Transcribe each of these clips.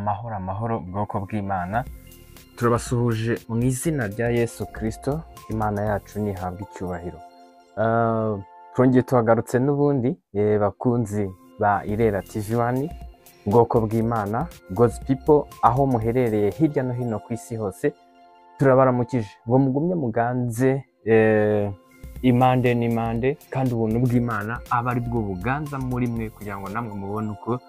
amahoro bwoko bw'Imana, turabasuhuje mu izina rya Yesu Kristo. Imana yacu nihabwa icyubahiro. Twongeye tuhagarutse n'ubundi bakunzi ba Irera TV1, bwoko bw'Imana, God's people, aho muherereye hirya no hino ku isi hose, turabaramukije ngo mugumye muganze impande n'impande, kandi ubuntu bw'Imana aba ari bwo buganza muri mwe, kugira ngo namwe mubone uko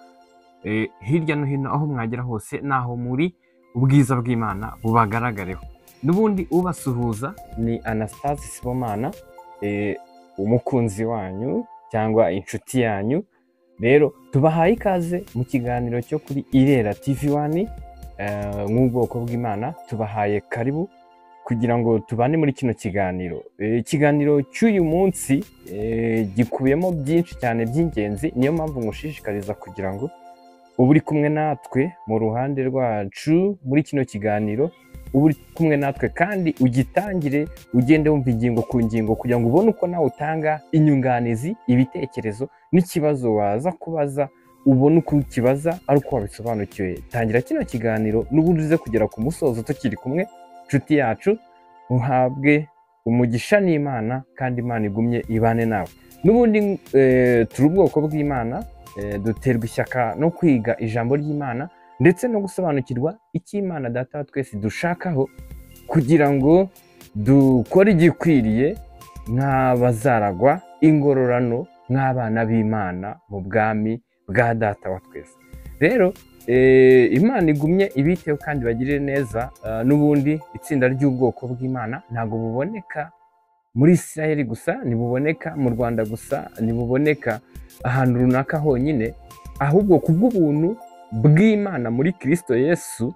hirya no hino aho mwagera hose naho muri ubwiza bw'Imana bubagaragareho. N'ubundi ubasuhuza ni Anastase Sibomana, umukunzi wanyu cyangwa inshuti yanyu. Rero tubahaye ikaze mu kiganiro cyo kuri Irera TV1 nk'ubwoko bw'Imana. Tubahaye karibu kugira ngo tubane muri kino kiganiro. Ikiganiro cy'uyu munsi gikubiyemo byinshi cyane by'ingenzi, niyo mpamvu ngushishikariza kugira ngo uba uri kumwe natwe mu ruhande rwacu muri kino kiganiro, uba uri kumwe natwe kandi ugitangire ugende wumva ingingo ku ngingo, kugira ngo ubone uko nawe utanga inyunganizi, ibitekerezo n'ikibazo waza kubaza, ubone uko ukibaza ari uko wabisobanukiwe. Tangira kino kiganiro n'ubundi uze kugera ku musozo tukiri kumwe, nshuti yacu. Uhabwe umugisha n'Imana, kandi Imana igumye ibane nawe. N'ubundi turi ubwoko bw'Imana, duterwa ishyaka no kwiga ijambo ry'Imana ndetse no gusobanukirwa icyo Imana Data wa twese dushakaho, kugira ngo dukore igikwiriye nk'abazaragwa ingororano, nk'abana b'Imana mu bwami bwa Data wa twese. Rero Imana igumye ibiteho kandi bagirire neza. N'ubundi itsinda ry'ubwoko bw'Imana ntabwo buboneka muri Israel gusa, ntibuboneka mu Rwanda gusa, ntibuboneka ahantu runaka honyine, ahubwo kubw'ubuntu bw'Imana muri Kristo Yesu,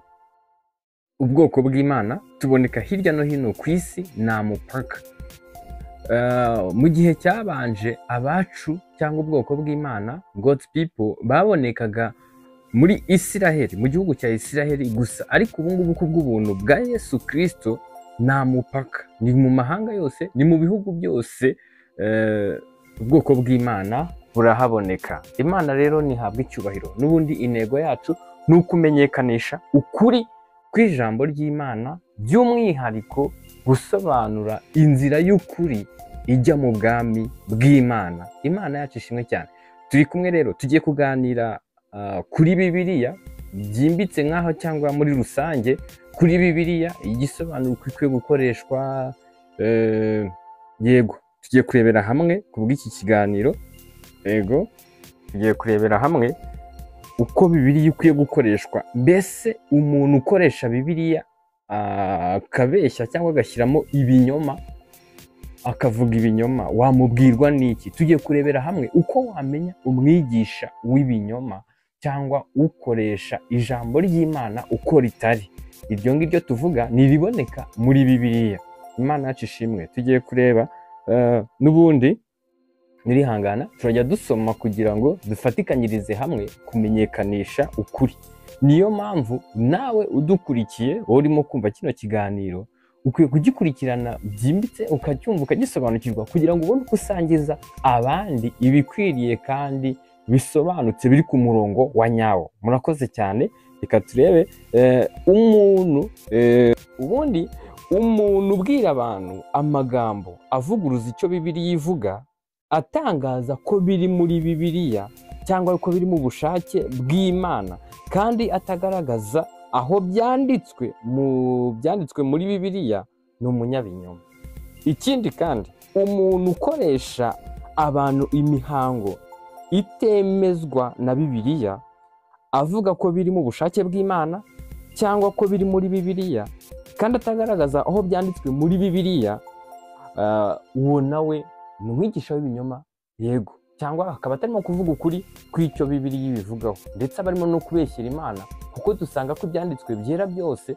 ubwoko bw'Imana tuboneka hirya no hino ku isi, nta mupaka. Mu gihe cyabanje abacu cyangwa ubwoko bw'Imana, God's people, babonekaga muri Israel, mu gihugu cya Israel gusa, ariko ubu ngubu kubw'ubuntu bwa Yesu Kristo nta mupaka, ni mu mahanga yose, ni mu bihugu byose, ubwoko bw'Imana burahaboneka. Imana rero nihabwa icyubahiro. N'ubundi intego yacu ni ukumenyekanisha ukuri kw'ijambo ry'Imana, by'umwihariko gusobanura inzira y'ukuri ijya mu bwami bw'Imana. Imana yacu ishimwe cyane. Turi kumwe rero, tugiye kuganira kuri Bibiliya byimbitse nk'aho, cyangwa muri rusange kuri Bibiliya, igisobanuro uko ikwiye gukoreshwa. Yego, tugiye kurebera hamwe ku bw'iki kiganiro. Yego, tugiye kurebera hamwe uko Bibiliya ikwiye gukoreshwa. Mbese umuntu ukoresha Bibiliya akabeshya cyangwa agashyiramo ibinyoma, akavuga ibinyoma, wamubwirwa n'iki? Tugiye kurebera hamwe uko wamenya umwigisha w'ibinyoma cyangwa ukoresha ijambo ry'Imana uko ritari. Iryo ngiryo tuvuga niriboneka muri Bibiliya. Imana yacu ishimwe. Tugiye kureba n'ubundi nirihangana, turajya dusoma kugira ngo dufatikanyirize hamwe kumenyekanisha ukuri. Niyo mpamvu nawe udukurikiye, wowe urimo kumva kino kiganiro, ukwiye kugikurikirana byimbitse, ukacyumva, ukagisobanukirwa, kugira ngo ubone uko usangiza abandi ibikwiriye kandi bisobanutse, biri ku murongo wa nyawo. Murakoze cyane. Reka turebe ubundi umuntu ubwira abantu amagambo avuguruza icyo Bibiliya ivuga, atangaza ko biri muri Bibiliya cyangwa ko biri mu bushake bw'Imana, kandi atagaragaza aho byanditswe muri Bibiliya, ni umunyabinyoma. Ikindi kandi, umuntu ukoresha abantu imihango itemezwa na Bibiliya, avuga ko biri mu bushake bw'Imana cyangwa ko biri muri Bibiliya, kandi atagaragaza aho byanditswe muri Bibiliya, uwo nawe ni umwigisha w'ibinyoma. Yego, cyangwa akaba atarimo kuvuga ukuri kw'icyo Bibiliya ibivugaho, ndetse abarimo no kubeshyira Imana, kuko dusanga ko ibyanditswe byera byose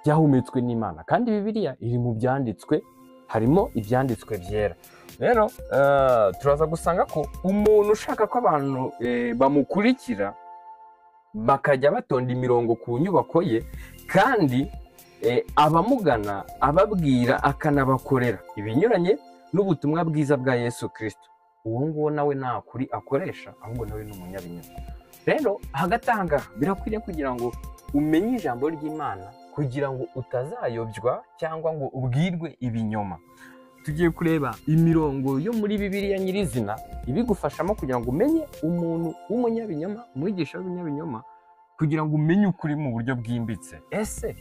byahumetswe n'Imana, kandi Bibiliya iri mu byanditswe, harimo ibyanditswe byera. Rero turaza gusanga ko umuntu ushaka ko abantu bamukurikira bakajya batonda imirongo ku nyubako ye, kandi abamugana ababwira akanabakorera ibinyuranye n'ubutumwa bwiza bwa Yesu Kristo, uwo nguwo nawe nta kuri akoresha, ahubwo nawe ni umunyabinyoma. Rero hagati aha ngaha birakwiriye kugira ngo umenye ijambo ry'Imana kugira ngo utazayobywa cyangwa ngo ubwirwe ibinyoma. Tugiye kureba imirongo yo muri Bibiliya nyirizina ibigufashamo kugira ngo umenye umuntu w'umunyabinyoma, umwigisha w'ibinyabinyoma, kugira ngo umenye ukuri mu buryo bwimbitse. Ese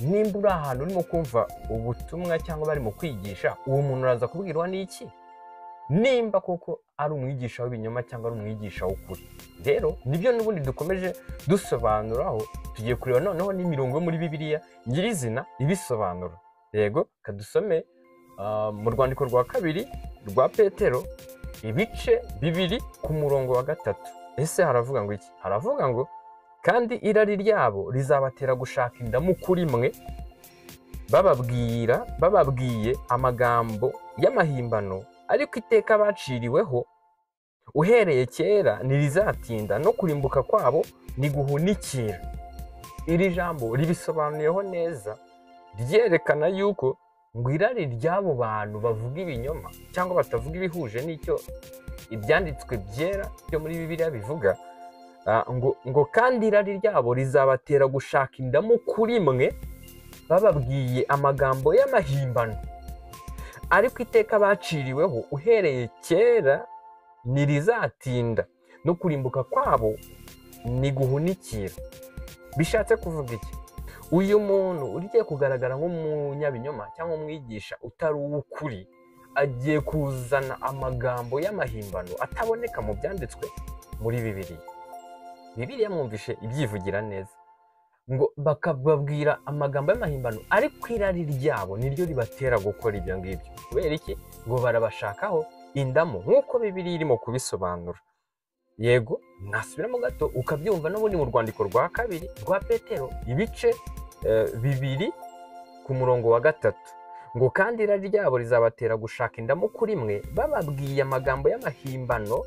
nimba uri ahantu urimo kumva ubutumwa cyangwa bari mu kwigisha, uwo muntu uraza kubwirwa n'iki? Nimba koko ari umwigisha w'ibinyoma cyangwa ari umwigisha w'ukuri. Rero nibyo n'ubundi dukomeje dusobanuraho. Tugiye kureba noneho n'imirongo yo muri Bibiliya nyirizina ibisobanura. Yego, kadusome mu rwandiko rwa kabiri rwa Petero ibice 2 ku murongo wa 3. Ese haravuga ngo iki? Haravuga ngo kandi irari ryabo rizabatera gushaka indamu kuri mwe, bababwiye amagambo y'amahimbano, ariko iteka baciriweho uhereye kera ntirizatinda, no kurimbuka kwabo ni guhunikira. Iri jambo ribisobanuyeho neza, ryerekana yuko ngo irari ry'abo bantu bavuga ibinyoma cyangwa batavuga ibihuje n'icyo ibyanditswe byera byo muri Bibiliya bivuga, ngo kandi irari ryabo rizabatera gushaka indamu kuri mwe, bababwiye amagambo y'amahimbano, ariko iteka baciriweho uhereye kera ntirizatinda, no kurimbuka kwabo ni guhunikira. Bishatse kuvuga iki? Uyu muntu ugiye kugaragara nk'umunyabinyoma cyangwa umwigisha utari uw'ukuri, agiye kuzana amagambo y'amahimbano ataboneka mu byanditswe muri Bibiliya. Bibiliya mwumvishe ibyivugira neza, ngo bakababwira amagambo y'amahimbano, ariko irari ryabo niryo ribatera gukora ibyo ngibyo. Kubera iki? Ngo barabashakaho indamu, nk'uko Bibiliya irimo kubisobanura. Yego, nasubiramo gato ukabyumva n'ubundi mu rwandiko rwa kabiri rwa Petero ibice 2 ku murongo wa 3, ngo kandi irari ryabo rizabatera gushaka indamu kuri mwe, bababwiye amagambo y'amahimbano,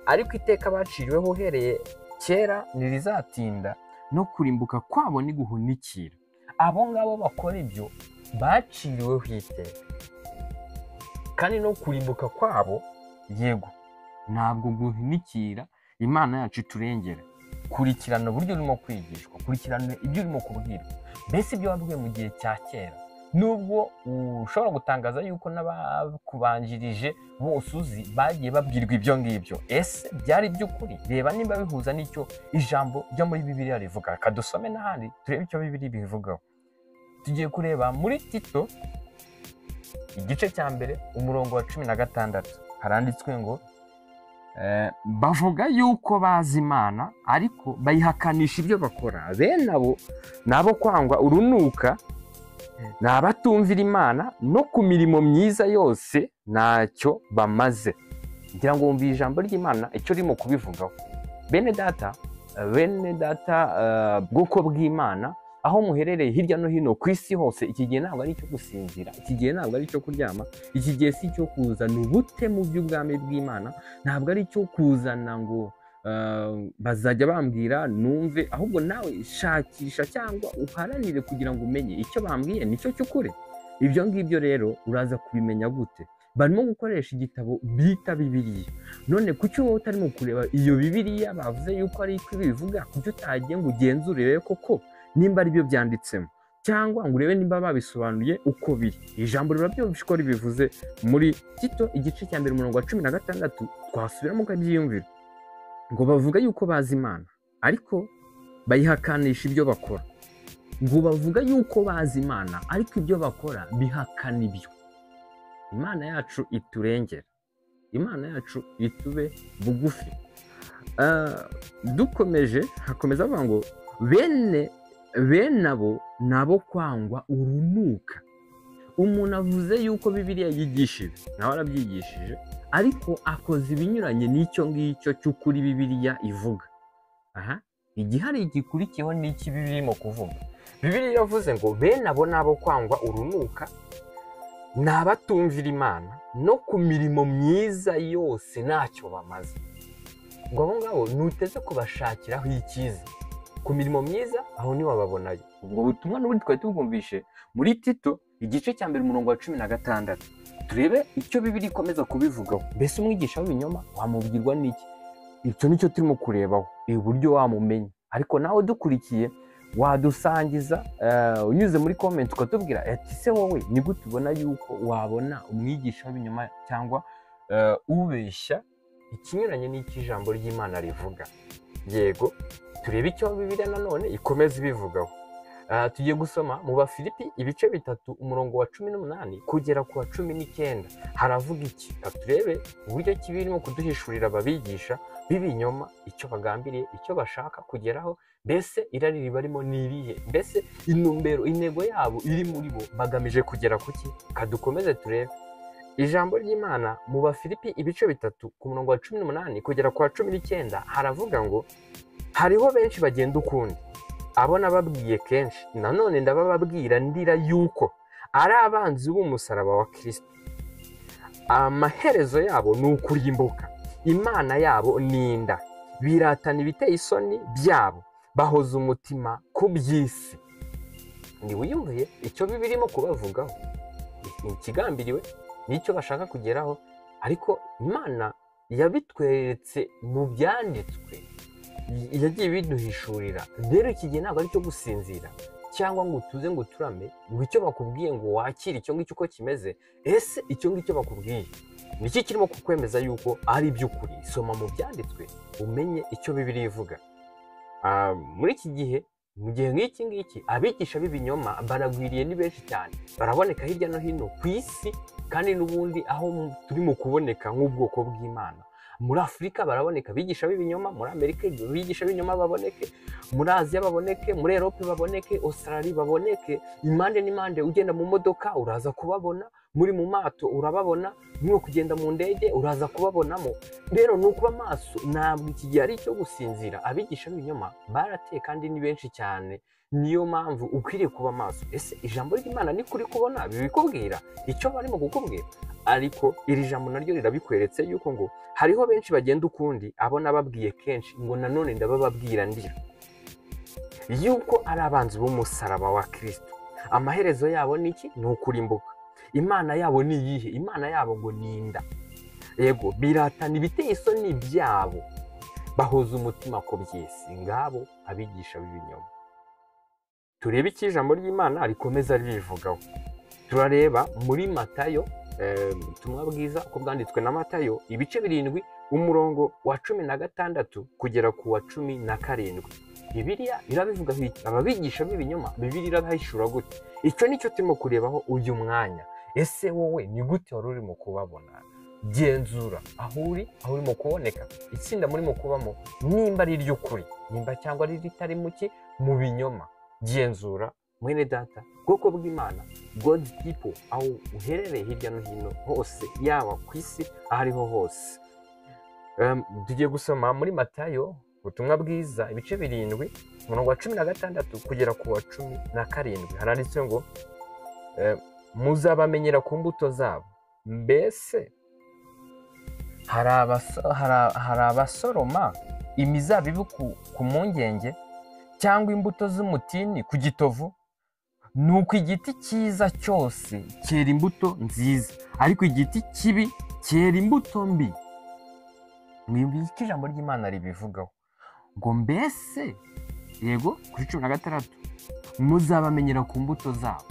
ariko iteka baciriweho uhereye kera ntirizatinda, no kurimbuka kwabo ni guhunikira. Abo ngabo bakora ibyo baciriweho iteka, kandi no kurimbuka kwabo, yego, ntabwo guhunikira. Imana yacu iturengera. Kurikirana uburyo urimo kwigishwa, kurikirana ibyo urimo kubwirwa, mbese ibyo wabwiwe mu gihe cya kera, nubwo ushobora gutangaza yuko n'abakubanjirije bose uzi bagiye babwirwa ibyo ngibyo. Ese byari by'ukuri? Reba nimba bihuza n'icyo ijambo ryo muri Bibiliya rivuga. Kadusome n'ahandi turebe icyo Bibiliya bivugaho. Tugiye kureba muri Tito igice cya mbere umurongo wa 16, haranditswe ngo bavuga yuko bazi Imana, ariko bayihakanisha ibyo bakora. Bene abo nabo kwangwa urunuka, nabatumvira Imana, no ku mirimo myiza yose ntacyo bamaze. Ngira ngo wumve ijambo ry'Imana icyo rimo kubivugaho. Bene data bwoko bw'Imana, aho muherereye hirya no hino ku isi hose, iki gihe ntabwo ari icyo gusinzira, iki gihe ntabwo ari icyo kuryama, iki gihe si icyo kuzana ubute mu by'ubwami bw'Imana, ntabwo ari icyo kuzana ngo bazajya bambwira numve, ahubwo nawe shakisha cyangwa uharanire kugira ngo umenye icyo bambwiye nicyo cy'ukuri. Ibyo ngibyo rero uraza kubimenya gute? Barimo gukoresha igitabo bita Bibiliya. None kuki wowe utarimo kureba iyo Bibiliya bavuze yuko ari iko bivuga, kuki utagiye ngo ugenzurire koko nimba ari byo byanditsemo, cyangwa ngo urebe nimba babisobanuye uko biri? Ijambo rirabyumvisha ko ribivuze muri Tito igice cya mbere umurongo wa 16. Twasubiramo ukabyiyumvira, ngo bavuga yuko bazi Imana, ariko bayihakanisha ibyo bakora. Ngo bavuga yuko bazi Imana, ariko ibyo bakora bihakana ibyo. Imana yacu iturengera, Imana yacu itube bugufi. Dukomeje, hakomeza avuga ngo bene abo nabo kwangwa urunuka. Umuntu avuze yuko Bibiliya yigishije, nawe arabyigishije, ariko akoze ibinyuranye n'icyo ngicyo cy'ukuri Bibiliya ivuga. Igihari gikurikiyeho n'iki Bibiliya irimo kuvuga. Bibiliya yavuze ngo bene abo nabo kwangwa urunuka, nabatumvira Imana, no ku mirimo myiza yose ntacyo bamaze. Ngo abo ngabo nuteze kubashakiraho icyiza. Ku mirimo myiza aho niho babonayo. Ubwo butumwa n'ubundi twari tubwumvishe muri Tito igice cya mbere umurongo wa 16. Turebe icyo Bibiliya ikomeza kubivugaho. Mbese umwigisha w'ibinyoma wamubwirwa n'iki? Icyo nicyo turimo kurebaho, uburyo wamumenya. ariko nawe dukurikiye wadusangiza unyuze muri comment ukatubwira ati se wowe ni gute ubona yuko wabona umwigisha w'ibinyoma cyangwa ubeshya ikinyuranye n'ikijambo ry'Imana rivuga. Yego, turebe icyo Bibiliya nanone ikomeza ibivugaho. Tugiye gusoma mu Bafilipi ibice 3 umurongo wa 18 kugera ku wa 19. Haravuga iki? Turebe uburyo kibirimo kuduhishurira ababigisha b'ibinyoma icyo bagambiriye, icyo bashaka kugeraho, mbese irari ribarimo nirihe, mbese intumbero, intego yabo iri muri bo bagamije kugera kuki. Kadukomeze turebe ijambo ry'Imana mu Bafilipi ibice 3 ku murongo wa 18 kugera ku wa 19. Haravuga ngo hariho benshi bagenda ukundi, abo nababwiye kenshi, nanone ndabababwira ndira yuko ari abanzi b'umusaraba wa Kristo. Amaherezo yabo ni ukurimbuka, imana yabo ni inda, biratana ibiteye isoni byabo, bahoza umutima ku by'isi. Niwiyumviye icyo birimo kubavugaho, ikigambiriwe n'icyo bashaka kugeraho, ariko Imana yabitweretse mu byanditswe, yagiye biduhishurira. Rero iki gihe ntabwo ari cyo gusinzira cyangwa ngo tuze ngo turame ngo icyo bakubwiye ngo wakire icyo ngicyo uko kimeze. Ese icyo ngicyo bakubwiye niki kirimo kukwemeza yuko ari iby'ukuri? Soma mu byanditswe umenye icyo Bibiliya ivuga. Muri iki gihe, mu gihe nk'iki ngiki, abigisha b'ibinyoma baragwiriye ni benshi cyane, baraboneka hirya no hino ku isi, kandi n'ubundi aho turi mu kuboneka nk'ubwoko bw'Imana. Muri Afurika baraboneka abigisha b'ibinyoma, muri Amerika abigisha b'ibinyoma baboneke, muri Aziya baboneke, muri Europe baboneke, Australia baboneke, impande n'impande. Ugenda mu modoka uraza kubabona, muri mu mato urababona, no kugenda mu ndege uraza kubabonamo. Rero ni ukuba maso, ntabwo iki gihe ari icyo gusinzira. Abigisha b'ibinyoma barateye kandi ni benshi cyane, niyo mpamvu ukwiriye kuba maso. Ese ijambo ry'Imana ni kuri kubona bibikubwira icyo barimo kukubwira? Ariko iri jambo naryo rirabikweretse yuko ngo hariho benshi bagenda ukundi, abo nababwiye kenshi, ngo nanone ndabababwira ndira yuko ari abanzi b'umusaraba wa Kristo. Amaherezo yabo ni iki? Ni ukurimbuka. Imana yabo ni iyihe? Imana yabo ngo ni inda. Yego, biratana ibiteye isoni byabo, bahoza umutima ku by'isi. Ngabo abigisha b'ibinyoma. Turebe iki ijambo ry'Imana rikomeza ribivugaho. Turareba muri Matayo, ubutumwa bwiza uko bwanditswe na Matayo ibice 7 umurongo wa 16 kugera ku wa 17. Bibiliya irabivuga iki? Ababigisha b'ibinyoma Bibiliya irabahishura gute? Icyo nicyo turimo kurebaho uyu mwanya. Ese wowe ni gute wari urimo kubabona? Genzura aho urimo kuboneka, itsinda murimo kubamo, nimba ari iry'ukuri, nimba cyangwa ari ritari mu binyoma. Genzura mwene data, bwoko bw'Imana, God's people, aho uherereye hirya no hino hose, yaba ku isi aho ariho hose. Tugiye gusoma muri Matayo ubutumwa bwiza ibice 7 umurongo wa 16 kugera ku wa 17. Haranditse ngo muzabamenyera ku mbuto zabo. Mbese hari abasoroma imizabibu ku mungenge, cyangwa imbuto z'umutini ku gitovu? Nuko igiti cyiza cyose cyera imbuto nziza, ariko igiti kibi cyera imbuto mbi. Mwumvise icyo ijambo ry'Imana ribivugaho ngo mbese, yego, kuri 16, muzabamenyera ku mbuto zabo.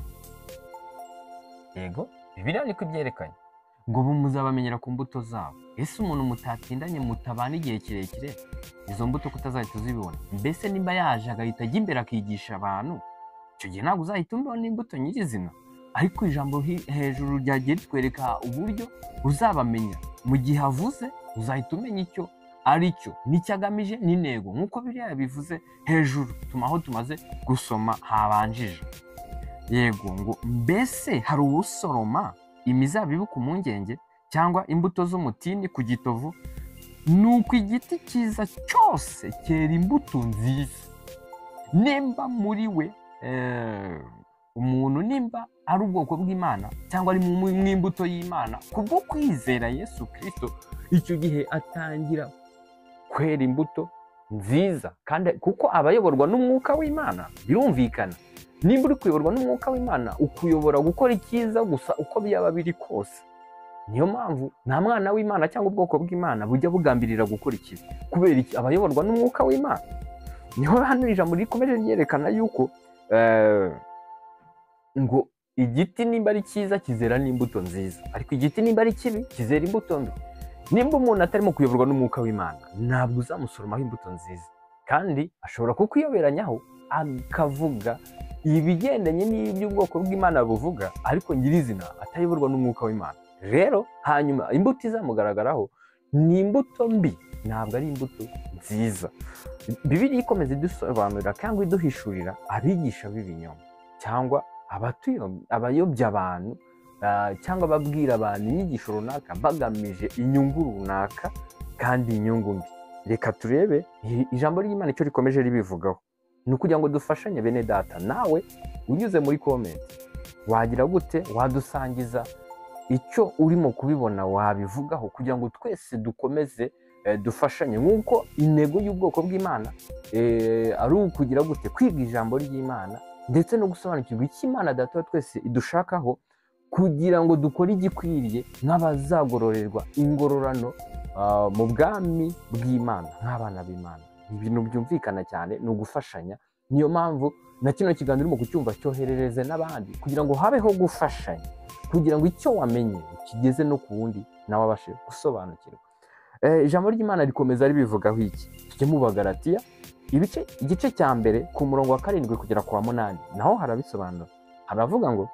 Yego, Bibiliya niko ibyerekanye ngo muzabamenyera ku mbuto zabo. Ese umuntu mutatindanye, mutabana igihe kirekire, izo mbuto kutazahita uzibona? Mbese nimba yaje agahita ajya imbere akigisha abantu, icyo gihe ntabwo uzahita ubona imbuto nyirizina. Ariko ijambo hejuru ryagiye ritwereka uburyo uzabamenya. Mu gihe avuze uzahita umenya icyo ari cyo, n'icyo agamije, n'intego, nk'uko Bibiliya yabivuze hejuru aho tumaze gusoma habanjije. Yego, ngo mbese hari uwusoroma imizabibu ku mungenge, cyangwa imbuto z'umutini ku gitovu? Nuko igiti cyiza cyose cyera imbuto nziza. Nimba muri we umuntu, nimba ari ubwoko bw'Imana cyangwa ari mu imbuto y'Imana, kubwo kwizera Yesu Kristo, icyo gihe atangira kwera imbuto nziza. Kandi kuko abayoborwa n'umwuka w'Imana, birumvikana. Nimba uri kuyoborwa n'umwuka w'Imana, ukuyobora gukora icyiza gusa uko byaba biri kose. Niyo mpamvu nta mwana w'Imana cyangwa ubwoko bw'Imana bujya bugambirira gukora ikibi. Kubera iki? Abayoborwa n'umwuka w'Imana. niho hano ijambo rikomeje ryerekana yuko ngo igiti nimba ari cyiza kizera n'imbuto nziza, ariko igiti nimba ari kibi kizera imbuto mbi. Nimba umuntu atarimo kuyoborwa n'umwuka w'Imana, ntabwo uzamusoromaho imbuto nziza, kandi ashobora kukuyoberanyaho akavuga ibigendanye n'iby'ubwoko bw'Imana buvuga, ariko nyirizina atayoborwa n'umwuka w'Imana. Rero hanyuma imbuto izamugaragaraho ni imbuto mbi, ntabwo ari imbuto nziza. Bibiliya ikomeza idusobanurira cyangwa iduhishurira abigisha b'ibinyoma cyangwa abayobya abantu cyangwa babwira abantu inyigisho runaka bagamije inyungu runaka kandi inyungu mbi. Reka turebe ijambo ry'Imana icyo rikomeje ribivugaho. Ni ukugira ngo dufashanye bene data. Nawe unyuze muri comment wagira gute, wadusangiza icyo urimo kubibona, wabivugaho kugira ngo twese dukomeze dufashanye, nk'uko intego y'ubwoko bw'Imana ari ukugira gute, kwiga ijambo ry'Imana ndetse no gusobanukirwa icyo Imana Data wa twese idushakaho, kugira ngo dukore igikwiriye nk'abazagororerwa ingororano mu bwami bw'Imana nk'abana b'Imana. Ibintu byumvikana cyane, ni ugufashanya. Niyo mpamvu na kino kiganiro urimo kucyumva cyoherereze n'abandi, kugira ngo habeho gufashanya, kugira ngo icyo wamenye kigeze no ku wundi nawe abashe gusobanukirwa. Ijambo ry'Imana rikomeza ribivugaho iki? Tujye mu Bagalatiya igice cya mbere ku murongo wa 7 kugera ku wa 8, naho harabisobanura. Haravuga ngo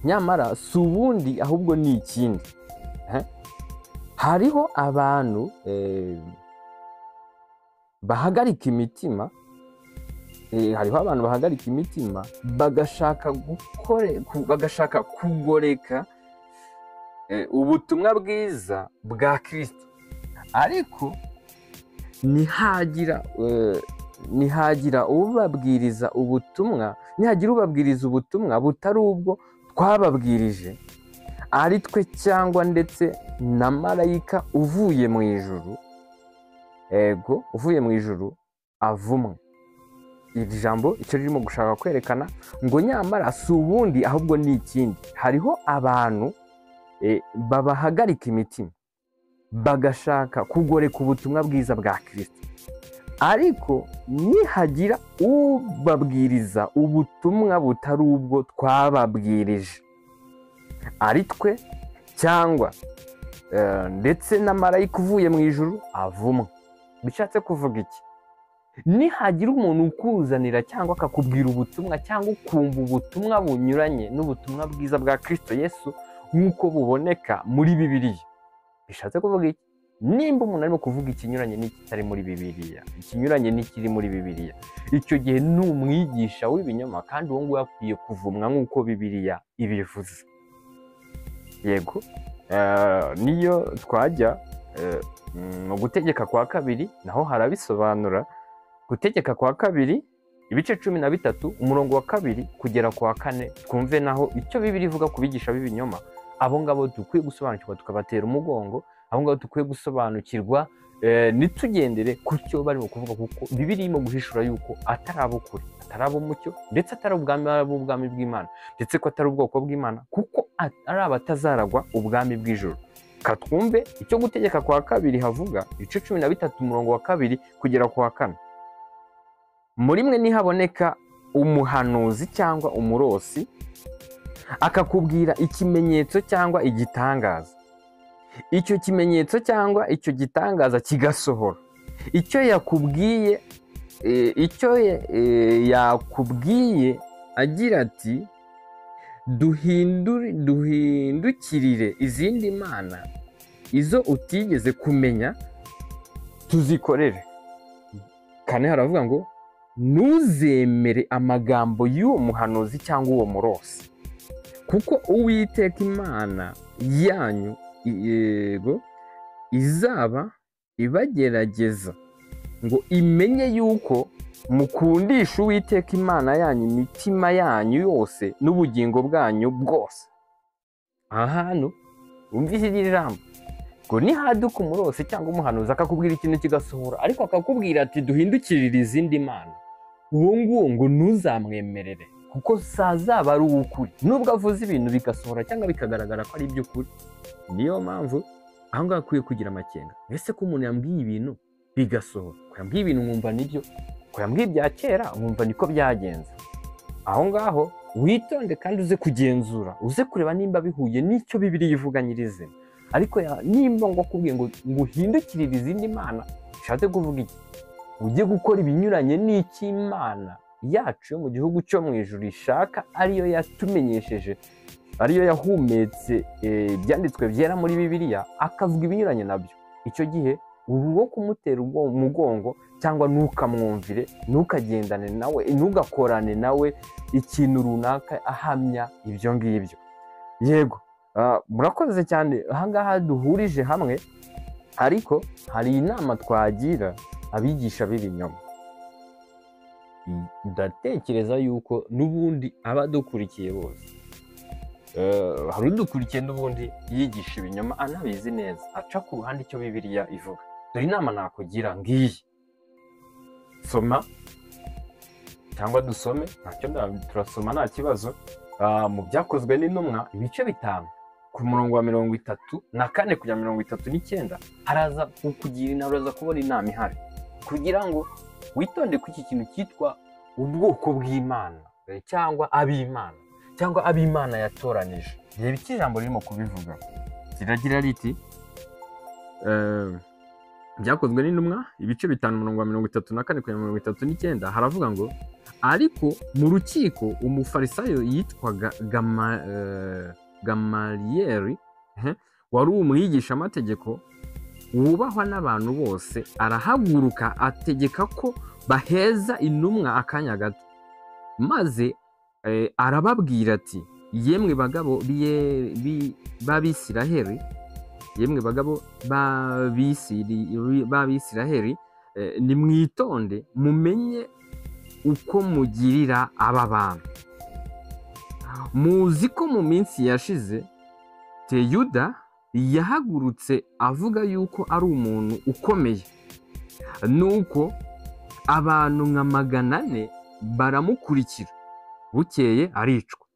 nyamara si ubundi ahubwo ni ikindi. Hariho abantu bahagarika imitima, bagashaka kugoreka ubutumwa bwiza bwa Kristo, ariko nihagira ubabwiriza ubutumwa butari ubwo twababwirije, ari twe cyangwa ndetse na marayika uvuye mu ijuru, avumwe. Iri jambo icyo ririmo gushaka kwerekana ngo nyamara si ubundi ahubwo ni ikindi. Hariho abantu babahagarika imitima, bagashaka kugoreka ubutumwa bwiza bwa Kristo, ariko nihagira ubabwiriza ubutumwa butari ubwo twababwirije, ari twe cyangwa ndetse na marayika uvuye mu ijuru, avumwe. Bishatse kuvuga iki? Nihagira umuntu ukuzanira cyangwa akakubwira ubutumwa cyangwa ukumva ubutumwa bunyuranye n'ubutumwa bwiza bwa Kristo Yesu nk'uko buboneka muri Bibiliya, bishatse kuvuga iki? Nimba umuntu arimo kuvuga ikinyuranye n'ikitari muri Bibiliya, ikinyuranye n'ikiri muri Bibiliya, icyo gihe ni umwigisha w'ibinyoma, kandi uwo nguwo akwiye kuvumwa nk'uko Bibiliya ibivuze. Yego, niyo twajya mu Gutegeka kwa 2, naho harabisobanura. Gutegeka kwa 2 ibice 13 umurongo wa 2 kugera kwa 4, twumve naho icyo Bibiliya ivuga ku bigisha b'ibinyoma. Abo ngabo dukwiye gusobanukirwa, tukabatera umugongo. Abo ngabo dukwiye gusobanukirwa, nitugendere ku cyo barimo kuvuga, kuko Bibiliya irimo guhishura yuko atari ab'ukuri, atari ab'umucyo, ndetse atari ubwami bw'Imana, ndetse ko atari ubwoko bw'Imana, kuko ari abatazaragwa ubwami bw'ijuru. Katwumve icyo Gutegeka kwa 2 havuga, ibice 13 umurongo wa 2 kugera kwa 4. Muri mwe nihaboneka umuhanuzi cyangwa umurosi, akakubwira ikimenyetso cyangwa igitangaza, icyo kimenyetso cyangwa icyo gitangaza kigasohora, icyo yakubwiye agira ati duhindukirire izindi mana, izo utigeze kumenya, tuzikorere. Kane haravuga ngo ntuzemere amagambo y'uwo muhanuzi cyangwa uwo murosi, kuko Uwiteka Imana yanyu izaba ibagerageza ngo imenye yuko mukundisha Uwiteka Imana yanyu imitima yanyu yose n'ubugingo bwanyu bwose. Aha hantu umvise iri jambo ngo nihaduka umurosi cyangwa umuhanuzi akakubwira ikintu kigasohora, ariko akakubwira ati duhindukirire izindi mana, uwo nguwo ngo ntuzamwemerere, kuko sazaba ari uw'ukuri, nubwo avuze ibintu bigasohora cyangwa bikagaragara ko ari iby'ukuri. Niyo mpamvu aho ngaho akwiye kugira amakenga. Ese ko umuntu yambwiye ibintu bigasohora. Ko yambwiye ibintu nkumva nibyo, ko yambwiye ibya kera nkumva niko byagenze. Aho ngaho witonde kandi uze kugenzura, uze kureba nimba bihuye n'icyo Bibiliya ivuga nyirizina. Ariko nimba ngo akubwiye ngo uhindukirire izindi mana, ushatse kuvuga iki? Ujye gukora ibinyuranye n'icy'Imana yacu yo mu gihugu cyo mu ijuru ishaka, ariyo yatumenyesheje, ariyo yahumetse ibyanditswe byera muri Bibiliya, akavuga ibinyuranye nabyo. Icyo gihe uwo kumutera umugongo cyangwa ntukamwumvire, ntukagendane nawe, ntugakorane nawe ikintu runaka ahamya ibyo ngibyo. Yego, murakoze cyane. Ahangaha duhurije hamwe, ariko hari inama twagira abigisha b'ibinyoma. Ndatekereza yuko n'ubundi abadukurikiye bose, hari udukurikiye n'ubundi yigisha ibinyoma anabizi neza, aca ku ruhande icyo Bibiliya ivuga. Dore inama nakugira ngiyi: soma cyangwa dusome, ntacyo turasoma nta kibazo, mu Byakozwe n'Intumwa ibice 5 ku murongo wa 34 kugera 39, haraza kukugira inama, uraza kubona inama ihari kugira ngo witonde ku iki kintu cyitwa ubwoko bw'Imana cyangwa ab'Imana cyangwa ab'Imana yatoranije. Reba iki ijambo ririmo kubivuga, ziragira riti Byakozwe n'Intumwa ibice 5 umurongo wa 34 kugera 39, haravuga ngo ariko mu rukiko umufarisayo yitwaga Gamaliyeli, wari umwigisha amategeko wubahwa n'abantu bose, arahaguruka ategeka ko baheza intumwa akanya gato, maze arababwira ati: yemwe bagabo b'Abisiraheli, yemwe bagabo b'Abisiraheli, nimwitonde mumenye uko mugirira aba bantu. Muzi ko mu minsi yashize Teyuda yahagurutse avuga yuko ari umuntu ukomeye, nuko abantu nka 400 baramukurikira, bukeye aricwa.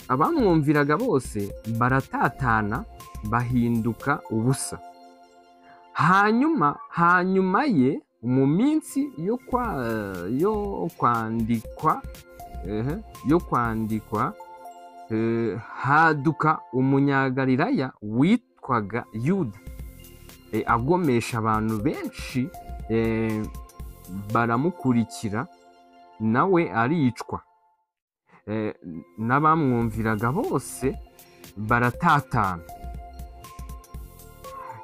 Abamwumviraga bose baratatana bahinduka ubusa. Hanyuma ye mu minsi yo kwandikwa haduka umunyagalilaya witwaga Yuda, agomesha abantu benshi, baramukurikira, nawe aricwa. N'abamwumviraga bose baratatana.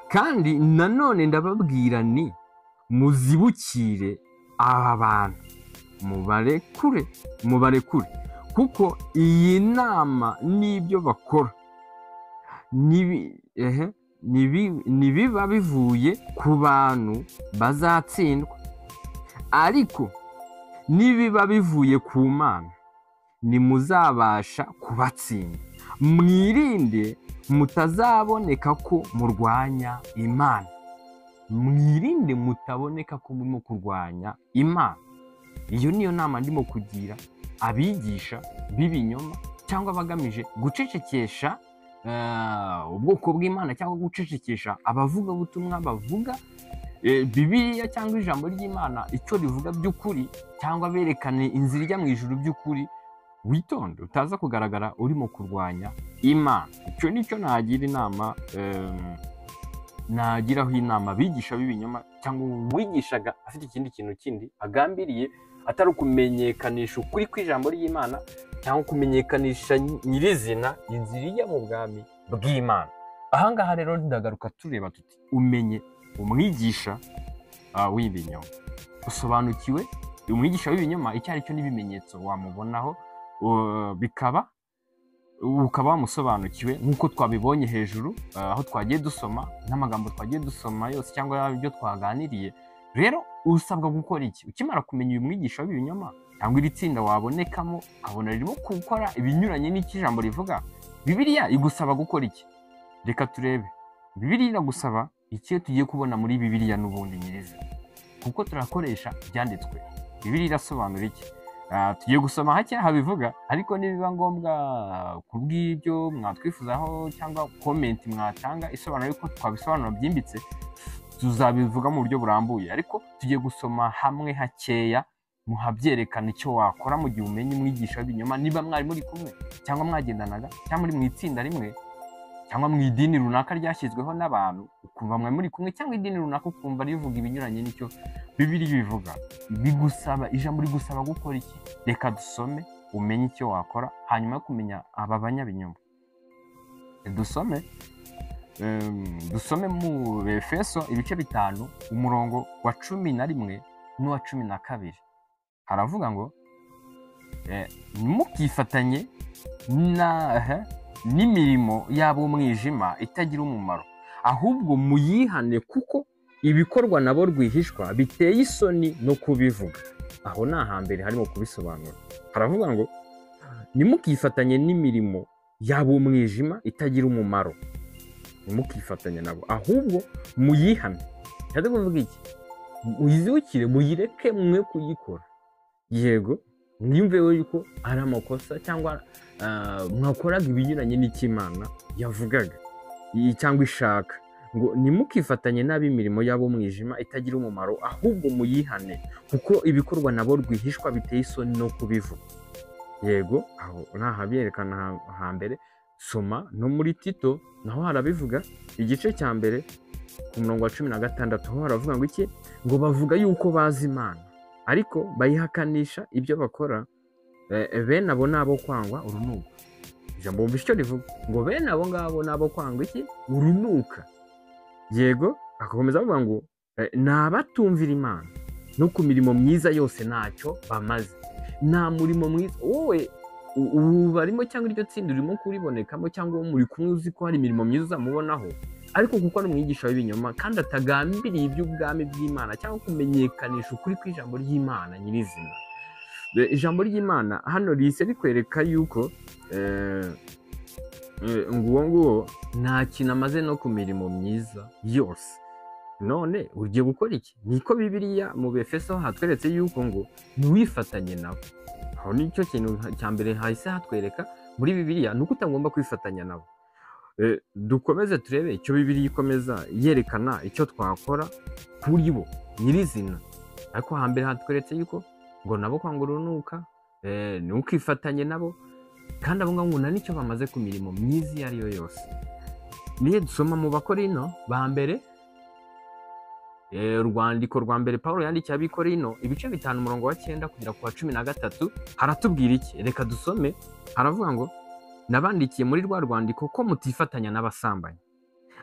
Kandi nanone ndababwira ni muzibukire aba bantu, mubarekure, kuko iyi nama n'ibyo bakora nibiba bivuye ku bantu bazatsindwa, ariko nibiba bivuye ku Mana nimuzabasha kubatsinda. Mwirinde mutazaboneka ko murwanya Imana, mwirinde mutaboneka ko murimo kurwanya Imana. Iyo niyo nama ndimo kugira abigisha b'ibinyoma cyangwa bagamije gucecekesha ubwoko bw'Imana, cyangwa gucecekesha abavuga ubutumwa bavuga Bibiliya cyangwa ijambo ry'Imana icyo rivuga by'ukuri, cyangwa berekane inzira ijya mu ijuru by'ukuri. Witonde utaza kugaragara urimo kurwanya Imana. Icyo nicyo nagira inama, nagiraho inama bigisha b'ibinyoma, cyangwa uwigishaga afite ikindi kintu kindi agambiriye, atari ukumenyekanisha ukuri kw'ijambo ry'Imana cyangwa kumenyekanisha nyirizina inzira ijya mu bwami bw'Imana. Ahangaha rero ndagaruka tureba tuti umenye umwigisha w'ibinyoma, usobanukiwe umwigisha w'ibinyoma icyo ari cyo n'ibimenyetso wamubonaho, ukaba wamusobanukiwe nk'uko twabibonye hejuru, aho twagiye dusoma n'amagambo twagiye dusoma yose cyangwa ibyo twaganiriye. Rero usabwa gukora iki ukimara kumenya uyu mwigisha w'ibinyoma cyangwa iri tsinda wabonekamo, ukabona ririmo gukora ibinyuranye n'ikijambo rivuga? Bibiliya igusaba gukora iki? Reka turebe. Bibiliya iragusaba iki tugiye kubona muri Bibiliya n'ubundi nyirizina, kuko turakoresha ibyanditswe. Bibiliya irasobanura iki? Tugiye gusoma hake habivuga, ariko nibiba ngombwa kubw'ibyo mwatwifuzaho cyangwa comment mwatanga isobanura yuko twabisobanura byimbitse, tuzabivuga mu buryo burambuye, ariko tugiye gusoma hamwe hakeya muhabyerekana icyo wakora mu gihe umenye umwigisha w'ibinyoma, niba mwari muri kumwe cyangwa mwagendanaga cyangwa muri mu itsinda rimwe cyangwa mu idini runaka ryashyizweho n'abantu ukumva mwari muri kumwe, cyangwa idini runaka ukumva rivuga ibinyuranye n'icyo Bibiliya bivuga. Bigusaba ijambo rigusaba gukora iki? Reka dusome umenye icyo wakora hanyuma yo kumenya aba banyabinyoma. Dusome mu Efeso ibice 5 umurongo wa 11 n'uwa 12. Haravuga ngo ntimukifatanye n'imirimo y'ab'umwijima itagira umumaro, ahubwo muyihane, kuko ibikorwa nabo rwihishwa biteye isoni no kubivuga. Aho ni ahambere harimo kubisobanura. Haravuga ngo ntimukifatanye n'imirimo y'ab'umwijima itagira umumaro, ntimukifatanye nabo, ahubwo muyihane. Cyangwa kuvuga iki? Muyizukire, muyireke mwe kuyikora. Yego, mwiyumveho yuko ari amakosa cyangwa mwakoraga ibinyuranye n'Imana yavugaga cyangwa ishaka. Ngo ntimukifatanye n'ab'imirimo y'ab'umwijima itagira umumaro, ahubwo muyihane, kuko ibikorwa nabo rwihishwa biteye isoni no kubivuga. Yego, aho nahabyerekana hambere. Soma no muri Tito naho harabivuga igice cya mbere ku murongo wa 16, aho haravuga ngo iki? Ngo bavuga yuko bazi Imana ariko bayihakanisha ibyo bakora, bene abo nabo kwangwa urunuka. Ijambo umva icyo rivuga ngo bene abo ngabo nabo kwangwa iki? Urunuka. Yego, akakomeza avuga ngo nabatumvira Imana no ku mirimo myiza yose ntacyo bamaze. Nta murimo mwiza wowe ubu barimo cyangwa iryo tsinda urimo kuribonekamo cyangwa muri kumwe uzi ko hari imirimo myiza uzamubonaho, ariko kuko ari umwigisha w'ibinyoma kandi atagambiriye iby'ubwami bw'Imana cyangwa kumenyekanisha ukuri kw'ijambo ry'Imana nyirizina. Ijambo ry'Imana hano rihise rikwereka yuko nguwo nta kintu amaze no ku mirimo myiza yose. None ugiye gukora iki? Niko Bibiliya mu Befeso hatweretse yuko ngo ntiwifatanye nabo. Aho nicyo kintu cya mbere hahise hatwereka muri Bibiliya, nuko utagomba kwifatanya nabo. Dukomeze turebe icyo Bibiliya ikomeza yerekana icyo twakora kuri bo nyirizina. Ariko hambere hatweretse yuko ngo nabo kwanga urunuka, ntukifatanye nabo, kandi abo ngabo nta nicyo bamaze ku mirimo myiza iyo ari yo yose. Niyo dusoma mu Bakorino ba mbere, urwandiko rwa mbere Pawulo yandikiye Abikorino ibice 5 umurongo wa 9 kugera ku wa 13, haratubwira iki? Reka dusome. Haravuga ngo nabandikiye muri rwa rwandiko ko mutifatanya n'abasambanyi,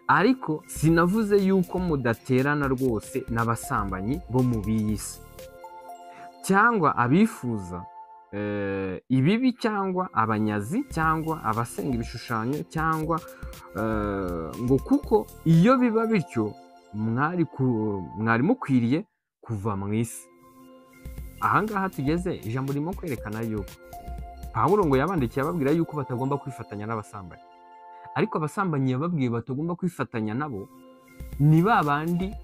ariko sinavuze yuko mudaterana rwose n'abasambanyi bo mu biyisi, cyangwa abifuza ibibi, cyangwa abanyazi, cyangwa abasenga ibishushanyo, cyangwa ngo kuko iyo biba bityo mwari mukwiriye kuva mu isi. Ahangaha tugeze ijambo ririmo kwerekana yuko Pawulo ngo yabandikiye ababwira yuko batagomba kwifatanya n'abasambanyi, ariko abasambanyi yababwiye batagomba kwifatanya nabo ni babandi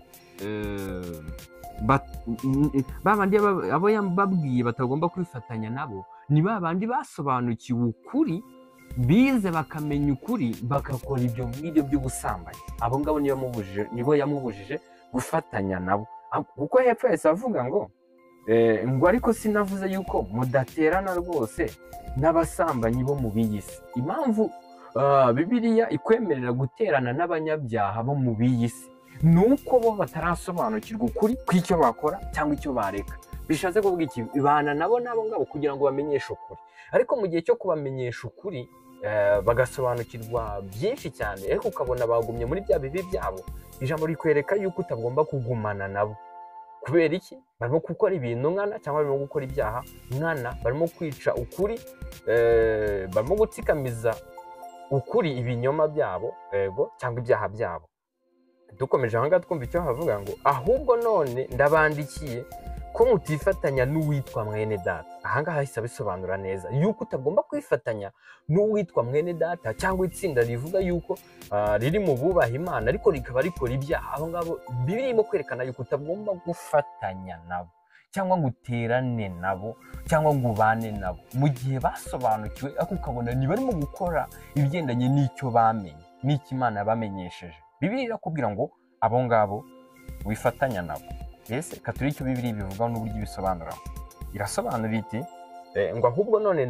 abo yababwiye batagomba kwifatanya nabo ni babandi basobanukiwe ukuri, bize bakamenya ukuri, bagakora ibyo ngibyo by'ubusambanyi. Abo ngabo nibo yamubujije gufatanya nabo, kuko hepfo yahise avuga ngo ariko sinavuze yuko mudaterana rwose n'abasambanyi bo mu biyisi. Impamvu Bibiliya ikwemerera guterana n'abanyabyaha bo mu biyisi nuko bo batarasobanukirwa ukuri kw'icyo bakora cyangwa icyo bareka. Bishatse kuvuga iki? Ibana nabo ngabo kugira ngo bamenyeshe ukuri, ariko mu gihe cyo kubamenyesha ukuri bagasobanukirwa byinshi cyane, ariko ukabona bagumye muri bya bibi byabo. Ijambo rikwereka yuko utagomba kugumana nabo. Kubera iki? Barimo gukora ibintu nkana, cyangwa barimo gukora ibyaha nkana, barimo kwica ukuri, barimo gutsikamiza ukuri ibinyoma byabo, yego, cyangwa ibyaha byabo. Dukomeje ahangaha twumva icyo havuga ngo ahubwo none ndabandikiye ko mutifatanya n'uwitwa mwene data. Ahangaha hahise bisobanura neza yuko utagomba kwifatanya n'uwitwa mwene data cyangwa itsinda rivuga yuko riri mu bubaha Imana ariko rikaba rikora ibyaha. Aho ngabo Bibiliya irimo kwerekana yuko utagomba gufatanya nabo cyangwa ngo uterane nabo cyangwa ngo ubane nabo mu gihe basobanukiwe, ariko ukabona ntibarimo gukora ibigendanye n'icyo bamenye, n'icyo Imana yabamenyesheje. Bibiliya irakubwira ngo abo ngabo wifatanya nabo. Ese katuri icyo Bibiliya bivugaho n'uburyo ibisobanuramo. Irasobanura iti ngo ahubwo none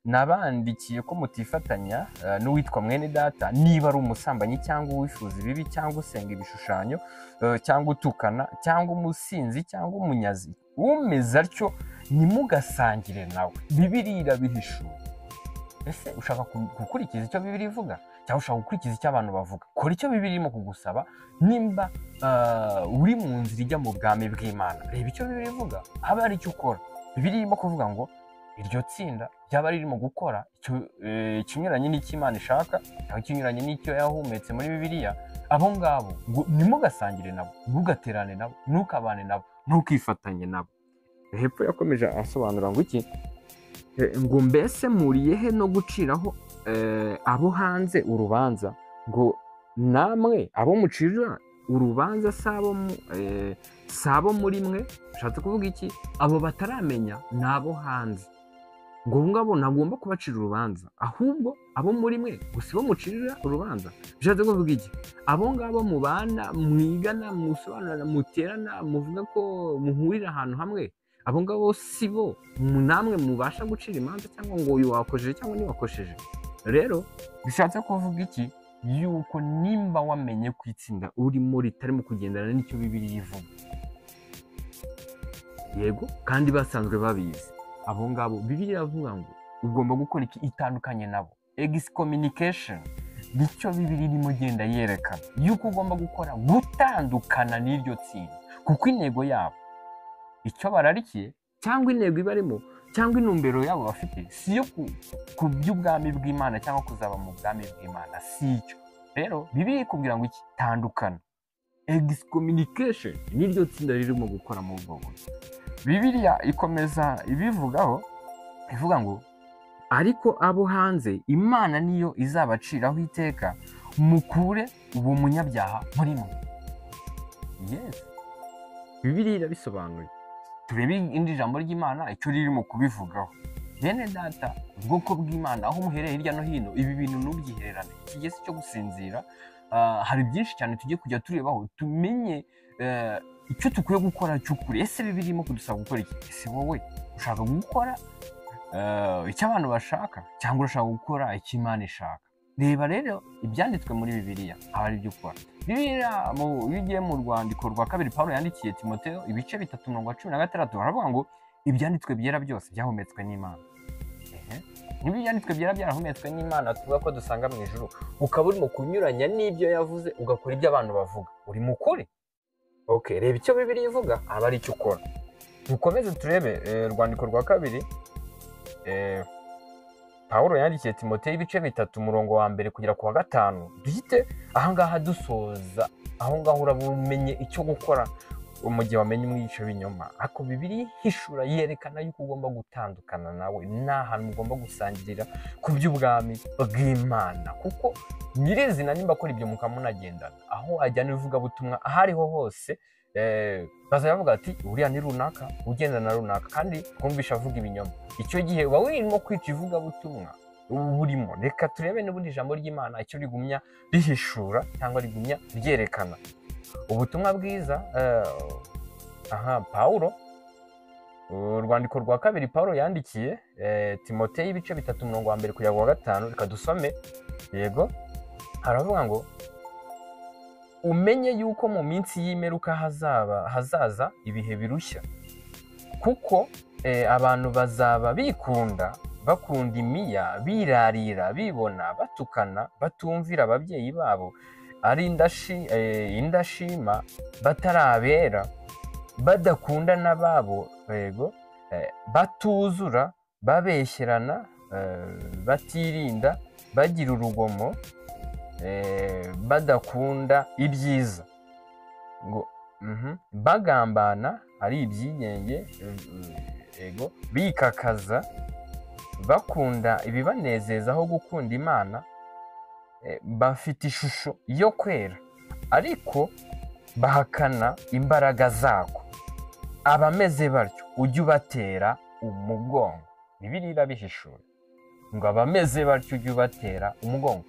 nabandikiye ko mutifatanya n'uwitwa mwene data niba ari umusambanyi cyangwa uwifuza ibibi cyangwa usenga ibishushanyo cyangwa utukana cyangwa umusinzi cyangwa umunyazi, umeze atyo ntimugasangire nawe. Bibiliya irabihishura. Ese ushaka gukurikiza icyo Bibiliya ivuga cyangwa ushaka gukurikiza icyo abantu bavuga? Kora icyo Bibiliya irimo kugusaba. Nimba uri mu nzira ijya mu bwami bw'Imana, reba icyo Bibiliya ivuga, aba ari cyo ukora. Bibiliya irimo kuvuga ngo iryo tsinda ryaba ririmo gukora ikinyuranye n'icy'Imana ishaka cyangwa ikinyuranye n'icyo yahumetse muri Bibiliya, abo ngabo ngo ntimugasangire nabo, ntugaterane nabo, ntukabane nabo, ntukifatanye nabo. Hepfo yakomeje asobanura ngo iki? Ngo mbese muriye he no guciraho abo hanze urubanza, ngo namwe abo mucira urubanza sabo muri mwe. Ushatse kuvuga iki? Abo bataramenya ni abo hanze, ngo ngabo ntagomba kubacira urubanza, ahubwo abo muri mwe gusa bo mucirira urubanza. Ushatse kuvuga iki? Abo ngabo mubana, mwigana, musobanurana, muterana, muvuga ko muhurira ahantu hamwe, abo ngabo si bo namwe mubasha gucira imanza cyangwa ngo uyu wakosheje cyangwa ntiwakosheje. Rero bishatse kuvuga iki? Yuko nimba wamenye ku itsinda urimo ritarimo kugendana n'icyo Bibiliya ivuga, yego, kandi basanzwe babizi, abo ngabo Bibiliya iravuga ngo ugomba gukora iki? Itandukanye nabo. Excommunication nicyo Bibiliya irimo genda yerekana yuko ugomba gukora, gutandukana n'iryo tsinda, kuko intego yabo, icyo bararikiye cyangwa intego ibarimo cyangwa intumbero yabo bafite si yo ku by'ubwami bw'Imana cyangwa kuzaba mu bwami bw'Imana, si icyo. Rero Bibiliya ikubwira ngo iki? Tandukana. Excommunication n'iryo tsinda ririmo gukora mu bwo buryo. Bibiliya ikomeza ibivugaho, ivuga ngo ariko abo hanze Imana niyo izabaciraho iteka, mukure uwo munyabyaha muri mwe. Yes, Bibiliya irabisobanuye. Turebe indi jambo ry'Imana icyo ririmo kubivugaho. Bene data, ubwoko bw'Imana aho muhereye hirya no hino, ibi bintu n'ubyihererane. Ikigezi cyo gusinzira, hari byinshi cyane tugiye kujya turebaho, tumenye icyo tukwiye gukora cy'ukuri. Ese Bibiliya irimo kudusaba gukora iki? Ese wowe ushaka gukora icyo abantu bashaka cyangwa urashaka gukora icyo Imana ishaka? Reba rero ibyanditswe muri Bibiliya aba ari byo ukora. Bibiliya iyo ugiye mu rwandiko rwa kabiri Pawulo yandikiye Timoteyo, ibice 3:16 haravuga ngo ibyanditswe byera byose byahumetswe n'Imana. Niba ibyanditswe byera byarahumetswe n'Imana, tuvuga ko dusanga mu ijuru, ukaba urimo kunyuranya n'ibyo yavuze ugakora ibyo abantu bavuga, uri mu kuri. Okay, reba icyo Bibiliya ivuga aba ari cyo ukora. Dukomeze turebe urwandiko rwa kabiri Pawulo yandikiye Timoteyo, ibice 3:1 kugera ku wa 5. Duhite ahangaha dusoza, aho ngaho urabumenye icyo gukora mu gihe wamenye umwigisha w'inyoma. Ako Bibiliya ihishura yerekana yuko ugomba gutandukana nawe, n'ahantu ugomba gusangirira ku by'ubwami bw'Imana, kuko nyirizina nimba akora ibyo mukamunagendana, aho ajyana ivugabutumwa aho ariho hose, bazavuga ati uriya ni runaka ugenda na runaka, kandi twumvisha avuga ibinyoma. Icyo gihe uba wirimo kwica ivugabutumwa burimo. Reka turebe n'ubundi ijambo ry'Imana icyo rigumya rihishura cyangwa rigumya ryerekana. Ubutumwa bwiza, Pawulo, urwandiko rwa kabiri Pawulo yandikiye Timoteyo, ibice 3:1 kugera ku wa 5. Reka dusome. Yego, haravuga ngo umenye yuko mu minsi y'imperuka hazaza ibihe birushya, kuko abantu bazaba bakunda imiya, birarira, bibona, batukana, batumvira ababyeyi babo, ari indashima, batarabera, badakunda n'ababo, yego, batuzura, babeshyerana, batirinda, bagira urugomo, badakunda ibyiza, ngo bagambana, ari ibyigenge, yego, bikakaza, bakunda ibibanezeza aho gukunda Imana, bafite ishusho yo kwera ariko bahakana imbaraga zako. Abameze batyo ujye ubatera umugongo. Bibiliya irabihishura ngo abameze batyo ujye ubatera umugongo.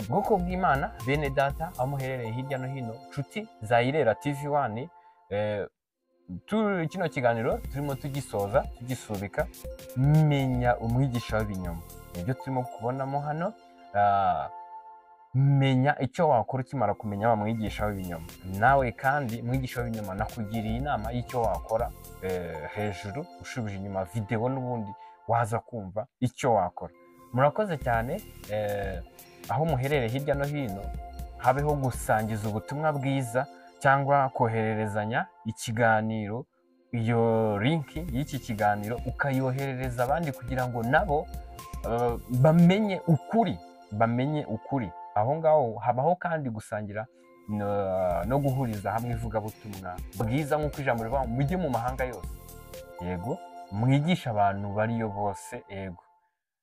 Bwoko bw'Imana, bene data aho muherereye hirya no hino, nshuti za Irera TV1, kino kiganiro turimo tugisoza tugisubika, menya umwigisha w'ibinyoma. Nibyo turimo kubonamo hano. Menya icyo wakora ukimara kumenya wa mwigisha w'ibinyoma. Nawe kandi mwigisha w'ibinyoma nakugiriye inama y'icyo wakora hejuru, ushubije inyuma video n'ubundi waza kumva icyo wakora. Murakoze cyane. Aho muherereye hirya no hino, habeho gusangiza ubutumwa bwiza cyangwa kohererezanya ikiganiro, iyo link y'iki kiganiro ukayoherereza abandi kugira ngo nabo bamenye ukuri. Aho ngaho habaho kandi gusangira no guhuriza hamwe ivugabutumwa bwiza, nk'uko ijambo rivuga mujye mu mahanga yose, yego, mwigisha abantu bariyo bose, yego.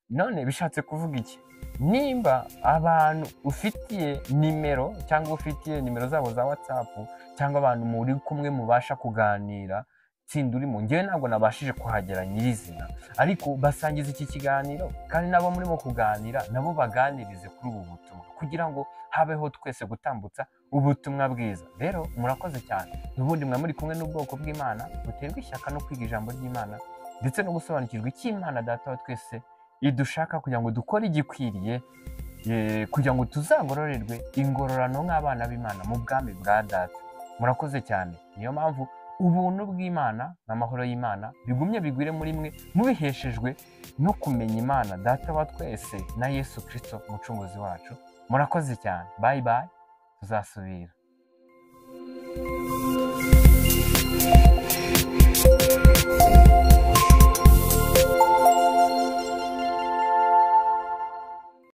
None bishatse kuvuga iki? Nimba abantu ufitiye nimero cyangwa ufitiye nimero zabo za WhatsApp, cyangwa abantu muri kumwe mubasha kuganira, tsinda urimo, ngewe ntabwo nabashije kuhagera nyirizina, ariko basangiza iki kiganiro kandi nabo murimo kuganira nabo baganirize kuri ubu butumwa, kugira ngo habeho twese gutambutsa ubutumwa bwiza. Rero murakoze cyane. N'ubundi mwe muri kumwe n'ubwoko bw'Imana, buterwa ishyaka no kwiga ijambo ry'Imana ndetse no gusobanukirwa icyo Imana Data wa twese idushaka, kugira ngo dukore igikwiriye, kugira ngo tuzagororerwe ingororano nk'abana b'Imana mu bwami bwa Data. Murakoze cyane. Niyo mpamvu ubuntu bw'Imana n'amahoro y'Imana bigumye bigwire muri mwe, mubiheshejwe no kumenya Imana Data wa twese na Yesu Kristo umucunguzi wacu. Murakoze cyane. Bye bye. Tuzasubira.